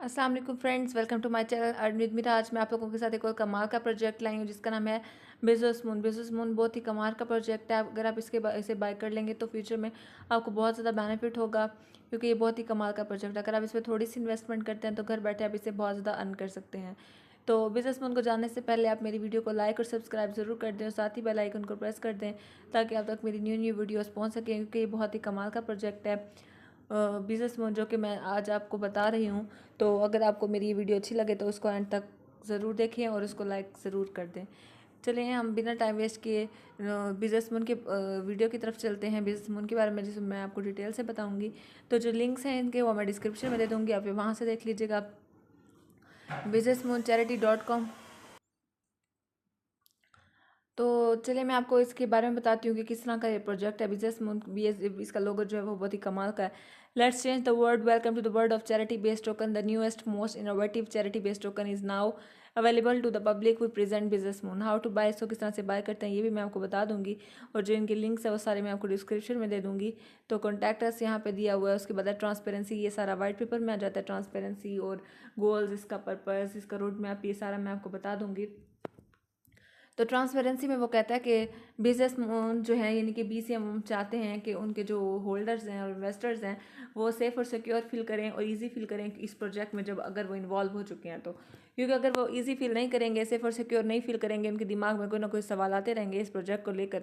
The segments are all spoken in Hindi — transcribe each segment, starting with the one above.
अस्सलाम वालेकुम friends, welcome to my channel earn with Meera. आज मैं आप लोगों के साथ एक और कमाल का प्रोजेक्ट लाई हूँ जिसका नाम है बिजनेस मून। बिजनेस मून बहुत ही कमाल का प्रोजेक्ट है। अगर आप इसे बाय कर लेंगे तो फ्यूचर में आपको बहुत ज़्यादा बेनिफिट होगा, क्योंकि ये बहुत ही कमाल का प्रोजेक्ट है। अगर आप इसमें थोड़ी सी इन्वेस्टमेंट करते हैं तो घर बैठे आप इसे बहुत ज़्यादा अर्न कर सकते हैं। तो बिजनेस मून को जानने से पहले आप मेरी वीडियो को लाइक और सब्सक्राइब ज़रूर कर दें और साथ ही बेल आइकन को प्रेस कर दें ताकि आप तक मेरी न्यू न्यू वीडियोस पहुंच सकें, क्योंकि ये बहुत ही कमाल का प्रोजेक्ट है बिजनेस मून जो कि मैं आज आपको बता रही हूँ। तो अगर आपको मेरी ये वीडियो अच्छी लगे तो उसको एंड तक ज़रूर देखें और उसको लाइक ज़रूर कर दें। चलिए हम बिना टाइम वेस्ट किए बिजनेस मून के वीडियो की तरफ चलते हैं। बिजनेस मून के बारे में जिसमें मैं आपको डिटेल से बताऊंगी, तो जो लिंक्स हैं इनके वो मैं डिस्क्रिप्शन में दे दूँगी, आप वहाँ से देख लीजिएगा। businessmooncharity.com। तो चलिए मैं आपको इसके बारे में बताती हूँ कि किस तरह का ये प्रोजेक्ट है। बिजनेस मून इसका लोगो जो है वो बहुत ही कमाल का है। Let's change the world, welcome to the world of charity based token. The newest most innovative charity based token is now available to the public. We present Business Moon. How to buy, इसको किस तरह से बाय करते हैं ये भी मैं आपको बता दूंगी, और जो इनके लिंक्स है वो सारे मैं आपको डिस्क्रिप्शन में दे दूंगी। तो कॉन्टैक्ट अस यहाँ पे दिया हुआ है। उसके बाद ट्रांसपेरेंसी, ये सारा वाइट पेपर में आ जाता है। ट्रांसपेरेंसी और गोल्स, इसका पर्पस, इसका रोड मैप, ये सारा मैं आपको बता दूंगी। तो ट्रांसपेरेंसी में वो कहता है कि बिजनेस जो है यानी कि बी से हम चाहते हैं कि उनके जो होल्डर्स हैं और इन्वेस्टर्स हैं वो सेफ़ और सिक्योर फील करें और इजी फील करें इस प्रोजेक्ट में, जब अगर वो इन्वॉल्व हो चुके हैं तो। क्योंकि अगर वो इजी फील नहीं करेंगे, सेफ़ और सिक्योर नहीं फील करेंगे, उनके दिमाग में कोई ना कोई सवाल आते रहेंगे इस प्रोजेक्ट को लेकर,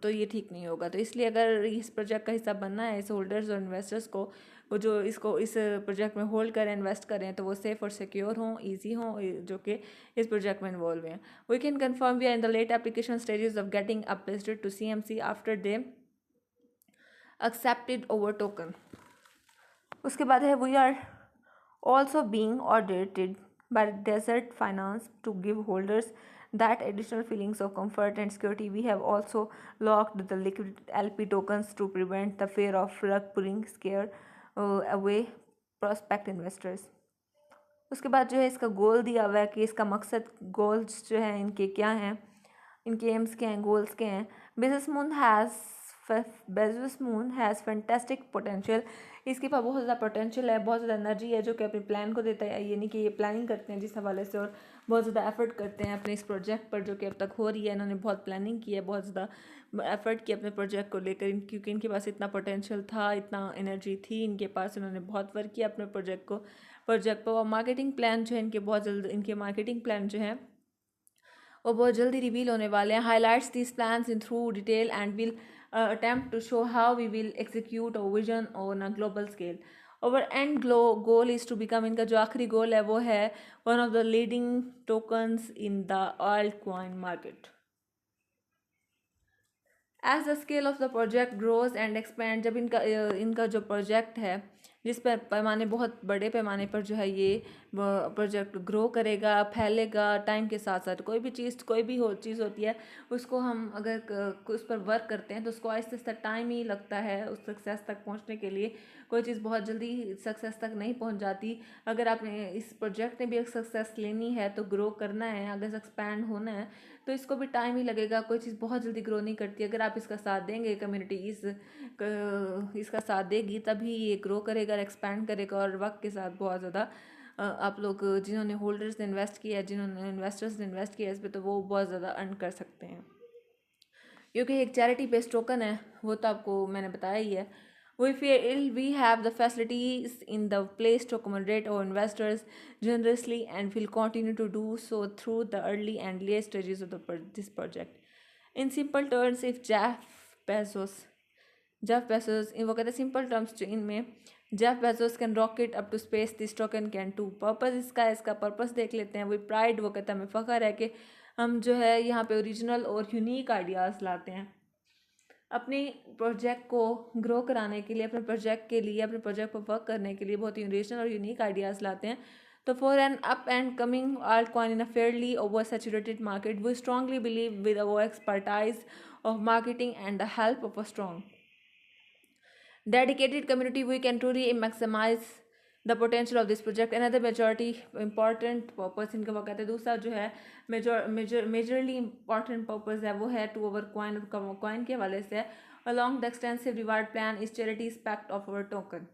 तो ये ठीक नहीं होगा। तो इसलिए अगर इस प्रोजेक्ट का हिस्सा बनना है इस होल्डर्स और इन्वेस्टर्स को, वो जो इस प्रोजेक्ट में होल्ड करें, इन्वेस्ट करें, तो वो सेफ़ और सिक्योर हों, ईजी हों, जो कि इस प्रोजेक्ट में इन्वॉल्व हैं। We can confirm we are in the late application stages of getting uplisted to CMC after they accepted our token. उसके बाद है we are also being audited by Desert Finance to give holders that additional feelings of comfort and security. We have also locked the liquid LP tokens to prevent the fear of rug pulling scare away prospect investors. उसके बाद जो है इसका गोल दिया हुआ है कि इसका मकसद, गोल्स जो हैं इनके क्या हैं, इनके एम्स क्या हैं, गोल्स क्या हैं। Business moon has fantastic potential. इसके पास बहुत ज़्यादा पोटेंशियल है, बहुत ज़्यादा एनर्जी है जो कि अपने प्लान को देता है, यानी कि ये प्लानिंग करते हैं जिस हवाले से, और बहुत ज़्यादा एफर्ट करते हैं अपने इस प्रोजेक्ट पर जो कि अब तक हो रही है। इन्होंने बहुत प्लानिंग की है, बहुत ज़्यादा एफर्ट किया अपने प्रोजेक्ट को लेकर, क्योंकि इनके पास इतना पोटेंशियल था, इतना एनर्जी थी इनके पास। इन्होंने बहुत वर्क किया अपने प्रोजेक्ट पर। और मार्केटिंग प्लान जो है इनके बहुत जल्द, इनके मार्केटिंग प्लान जो हैं वो बहुत जल्दी रिवील होने वाले हैं। Highlights this plans in through detail and will attempt to show how we will execute our vision on a global scale. Our end goal is to become, इनका जो आखिरी गोल है वो है one of the leading tokens in the altcoin market. As the scale of the project grows and expand, जब इनका जो प्रोजेक्ट है जिस पर पैमाने, बहुत बड़े पैमाने पर जो है ये प्रोजेक्ट ग्रो करेगा, फैलेगा टाइम के साथ साथ। कोई भी चीज़, कोई भी चीज़ होती है उसको हम अगर उस पर वर्क करते हैं तो उसको आहिस्ता आहिस्ता टाइम ही लगता है उस सक्सेस तक पहुंचने के लिए। कोई चीज़ बहुत जल्दी सक्सेस तक नहीं पहुंच जाती। अगर आपने इस प्रोजेक्ट में भी एक सक्सेस लेनी है तो ग्रो करना है, अगर एक्सपैंड होना है तो इसको भी टाइम ही लगेगा। कोई चीज़ बहुत जल्दी ग्रो नहीं करती। अगर आप इसका साथ देंगे, कम्युनिटी इसका साथ देगी, तभी ये ग्रो करेगा, एक्सपैंड करेगा। और वक्त के साथ बहुत ज़्यादा आप लोग जिन्होंने होल्डर्स ने इन्वेस्ट किया है, जिन्होंने इन्वेस्टर्स ने इन्वेस्ट किया है इस पर, तो वो बहुत ज़्यादा अर्न कर सकते हैं, क्योंकि एक चैरिटी बेस्ड टोकन है। वो तो आपको मैंने बताया ही है। We have the facilities in the place to accommodate our investors generously and will continue to do so through the early and late stages of this project. In simple terms, if Jeff Bezos, वो कहते हैं सिंपल टर्म्स इनमें, Jeff Bezos can rocket up to space, this token can too. Purpose इसका पर्पस देख लेते हैं। वो प्राइड, वो कहता है हमें फ़ख्र है कि हम जो है यहाँ पे ओरिजिनल और यूनिक आइडियाज़ लाते हैं अपने प्रोजेक्ट को ग्रो कराने के लिए, अपने प्रोजेक्ट के लिए, अपने प्रोजेक्ट पर वर्क करने के लिए बहुत ही ओरिजिनल और यूनिक आइडियाज़ लाते हैं। तो for an up and coming alt coin in a fairly over saturated market, we strongly believe with our expertise of marketing and the help of a strong dedicated community, we can truly maximize the potential of this project. Another majority important purpose इनका वो कहते हैं, दूसरा जो है मेजरली important purpose है वो है to our coin के हवाले से, along the extensive reward plan is charity's pact of our token.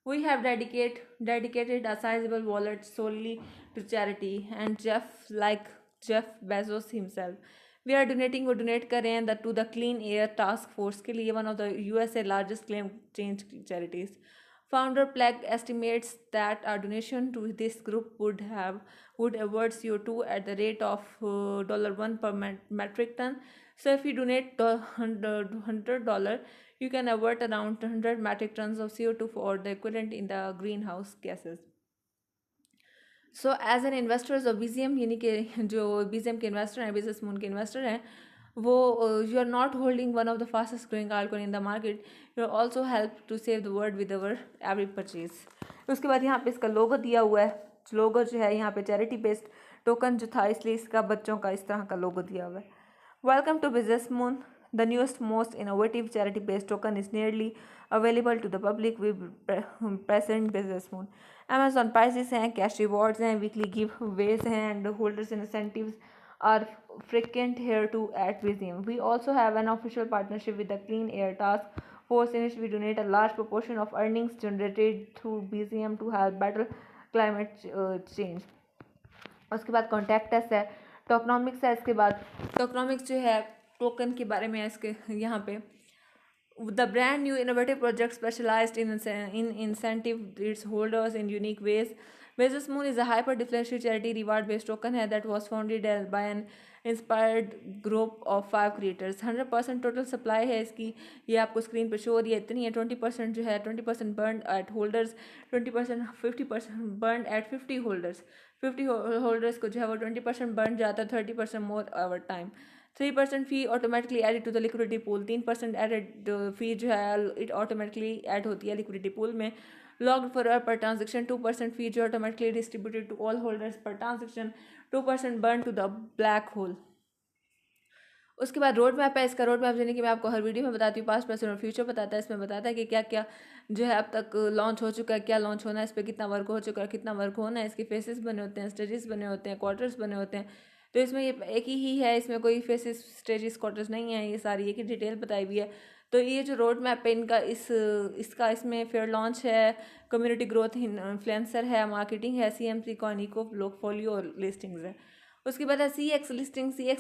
We have dedicated a sizable wallet solely to charity, and Jeff Bezos himself. We are donating वो donate कर रहे हैं to the Clean Air Task Force के लिए, one of the USA largest climate change charities. Founder Plague estimates that a donation to this group would avert CO2 at the rate of $1 per metric ton. So if you donate $100, you can avert around 100 metric tons of CO2 for the equivalent in the greenhouse gases. So as an investors और BZM यानी कि जो BZM के इन्वेस्टर हैं, बिजनेस मून के इन्वेस्टर हैं, वो you are not holding one of the fastest growing altcoin in the market, you are also help to save the world with our every purchase. उसके बाद यहाँ पे इसका लोगो दिया हुआ है. लोगो जो है यहाँ पे चैरिटी बेस्ड टोकन जो था, इसलिए इसका बच्चों का इस तरह का लोगो दिया हुआ है. Welcome to Business Moon. The newest, most innovative charity-based token is nearly available to the public with present business moon. Amazon prices हैं, cash rewards हैं, weekly giveaways हैं, and holders incentives are frequent here too at BZM. We also have an official partnership with the Clean Air Task Force in which we donate a large proportion of earnings generated through BZM to help battle climate change. उसके बाद कॉन्टैक्ट अस है, टोकनॉमिक्स है. इसके बाद टोकनॉमिक्स जो है टोकन के बारे में है. इसके यहाँ पे the brand new innovative project specialized in incentive its holders in unique ways. Business moon is a hyper differential charity reward based token है that was founded by an inspired group of 5 creators. 100% total supply है इसकी, ये आपको स्क्रीन पर शो हो रही है. इतनी है. 20% जो है 20% burn at holders, 20% 50% burn at 50 holders. 50 holders को जो है वो 20% बर्न जाता है, 30% more over time. 3% fee automatically added to the liquidity pool. 3% added fee जो है इट ऑटोमेटिकली ऐड होती है लिक्विडिटी पूल में. Logged for per transaction. 2% fee जो automatically distributed to all holders per transaction. 2% burn to the black hole. उसके बाद रोड मैप है. इसका रोड मैप यानी कि मैं आपको हर वीडियो में बताती हूँ, पास्ट प्रेजेंट और फ्यूचर बताता है. इसमें बताता है कि क्या क्या जो है अब तक लॉन्च हो चुका है, क्या लॉन्च होना है, इस पर कितना वर्क हो चुका है, कितना वर्क होना है. इसके फेसेस बने होते हैं, स्टेजेस बने होते हैं, क्वार्टर्स बने होते हैं. तो इसमें ये एक ही है, इसमें कोई फेसेस स्टेजेस क्वार्टर्स नहीं है, ये सारी एक ही डिटेल बताई हुई है. तो ये जो रोड मैप है इनका इसका इसमें फेयर लॉन्च है, कम्युनिटी ग्रोथ, इन्फ्लुएंसर है, मार्केटिंग है, CMC कॉनिको पोर्टफोलियो और लिस्टिंग्स है. उसके बाद है CX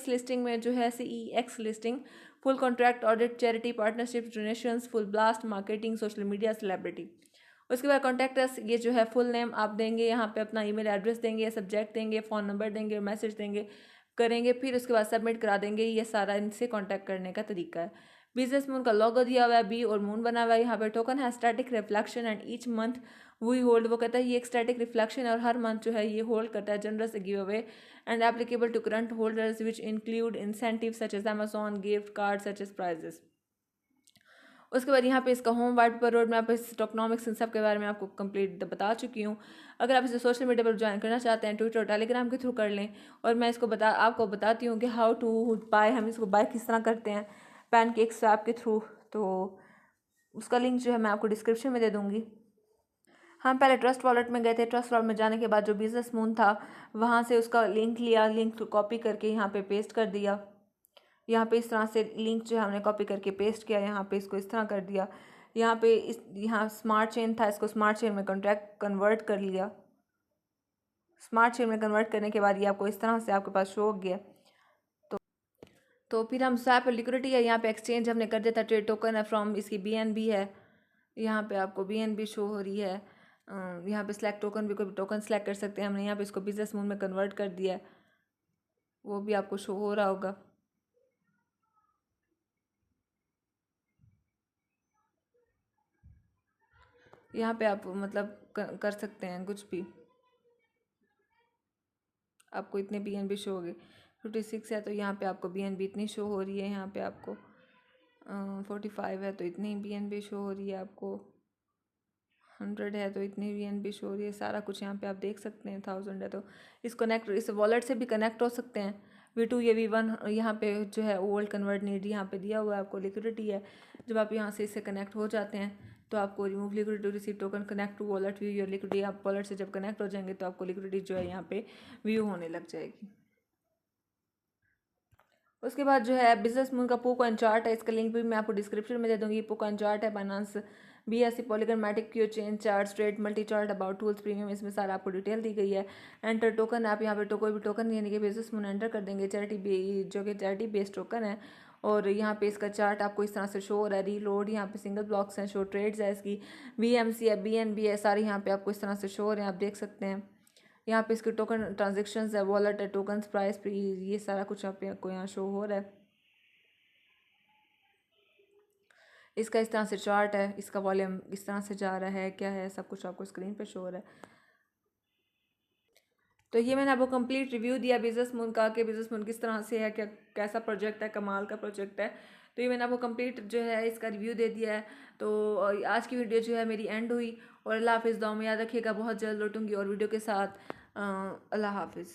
लिस्टिंग में जो है CEX listing, full contract, audit, charity, partnership, donations, full blast, marketing, social media, celebrity. उसके बाद कॉन्टैक्ट अस, ये जो है फुल नेम आप देंगे, यहाँ पे अपना ईमेल एड्रेस देंगे, सब्जेक्ट देंगे, फ़ोन नंबर देंगे, मैसेज देंगे, करेंगे, फिर उसके बाद सबमिट करा देंगे. ये सारा इनसे कॉन्टैक्ट करने का तरीका है. बिजनेस मून का लॉगो दिया हुआ है, बी और मून बना हुआ है. यहाँ पे टोकन है static reflection and each month we hold. वो कहता है ये एक स्टैटिक रिफ्लेक्शन है और हर मंथ जो है ये होल्ड करता है. Generous give away and applicable to current holders which include incentive such as Amazon gift card such as prizes. उसके बाद यहाँ पे इसका home white paper road map, इस टोकनॉमिक्स इन सब के बारे में आपको कंप्लीट बता चुकी हूँ. अगर आप इसे सोशल मीडिया पर ज्वाइन करना चाहते हैं, ट्विटर और टेलीग्राम के थ्रू कर लें. और मैं इसको आपको बताती हूँ कि हाउ टू बाय, हम इसको बाय किस तरह करते हैं पैनकेक स्वैप के थ्रू. तो उसका लिंक जो है मैं आपको डिस्क्रिप्शन में दे दूँगी. हम पहले ट्रस्ट वॉलेट में गए थे. ट्रस्ट वॉलेट में जाने के बाद जो बिजनेस मून था वहाँ से उसका लिंक लिया, लिंक कॉपी करके यहाँ पे पेस्ट कर दिया. यहाँ पे इस तरह से लिंक जो है हमने कॉपी करके पेस्ट किया, यहाँ पे इसको इस तरह कर दिया. यहाँ स्मार्ट चेन था, इसको स्मार्ट चेन में कन्वर्ट कर लिया. स्मार्ट चेन में कन्वर्ट करने के बाद ये आपको इस तरह से आपके पास शो हो गया. तो फिर हम स्वैप लिक्विडिटी है, यहाँ पे एक्सचेंज हमने कर दिया था. ट्रेड टोकन है फ्रॉम, इसकी BNB है. यहाँ पे आपको BNB शो हो रही है. यहाँ पे सिलेक्ट टोकन भी, कोई टोकन सेलेक्ट कर सकते हैं. हमने यहाँ पे इसको बिजनेस मून में कन्वर्ट कर दिया है, वो भी आपको शो हो रहा होगा. यहाँ पे आप मतलब कर सकते हैं कुछ भी. आपको इतने BNB शो हो गए. 56 है तो यहाँ पे आपको BNB इतनी शो हो रही है. यहाँ पे आपको 45 है तो इतनी BNB शो हो रही है. आपको 100 है तो इतनी BNB शो हो रही है. सारा कुछ यहाँ पे आप देख सकते हैं. 1000 है तो इस वॉलेट से भी कनेक्ट हो सकते हैं. V2 या V1 यहाँ पे जो है ओल्ड कन्वर्ट नीड यहाँ पे दिया हुआ है. आपको लिक्विडिटी है, जब आप यहाँ से इससे कनेक्ट हो जाते हैं तो आपको remove liquidity receive token connect to wallet view your liquidity. आप वॉलेट से जब कनेक्ट हो जाएंगे तो आपको लिक्विडिटी जो है यहाँ पे व्यू होने लग जाएगी. उसके बाद जो है बिजनेस मून का पू कॉइन चार्ट है, इसका लिंक भी मैं आपको डिस्क्रिप्शन में दे दूँगी. पू कॉइन चार्ट है Binance BSc Polygon Matic Q chain chart straight multi chart about tools premium, इसमें सारा आपको डिटेल दी गई है। एंटर टोकन, आप यहाँ पे कोई भी टोकन यानी कि बेसिस मून एंटर कर देंगे, जो कि चैरिटी बेस्ड टोकन है। और यहाँ पे इसका चार्ट आपको इस तरह से शो हो रहा है। रीलोड, यहाँ पे सिंगल ब्लॉक्स हैं, शो ट्रेड्स है, इसकी BMC है, BNB है, सारे यहाँ पे आपको इस तरह से शो हो रहे हैं, आप देख सकते हैं। यहाँ पे इसके टोकन ट्रांजेक्शन्स है, वॉलेट है, टोकन्स प्राइस, ये सारा कुछ आपको यहाँ शो हो रहा है। इसका इस तरह से चार्ट है, इसका वॉल्यूम इस तरह से जा रहा है, क्या है, सब कुछ आपको स्क्रीन पे शो हो रहा है। तो ये मैंने आपको कंप्लीट रिव्यू दिया बिजनेस मून का कि बिजनेस मून किस तरह से है, क्या कैसा प्रोजेक्ट है, कमाल का प्रोजेक्ट है। तो ये मैंने आपको कंप्लीट जो है इसका रिव्यू दे दिया है। तो आज की वीडियो जो है मेरी एंड हुई। और अल्लाह हाफिज़, दुआ में याद रखिएगा, बहुत जल्द लौटूंगी और वीडियो के साथ। अल्लाह हाफिज़।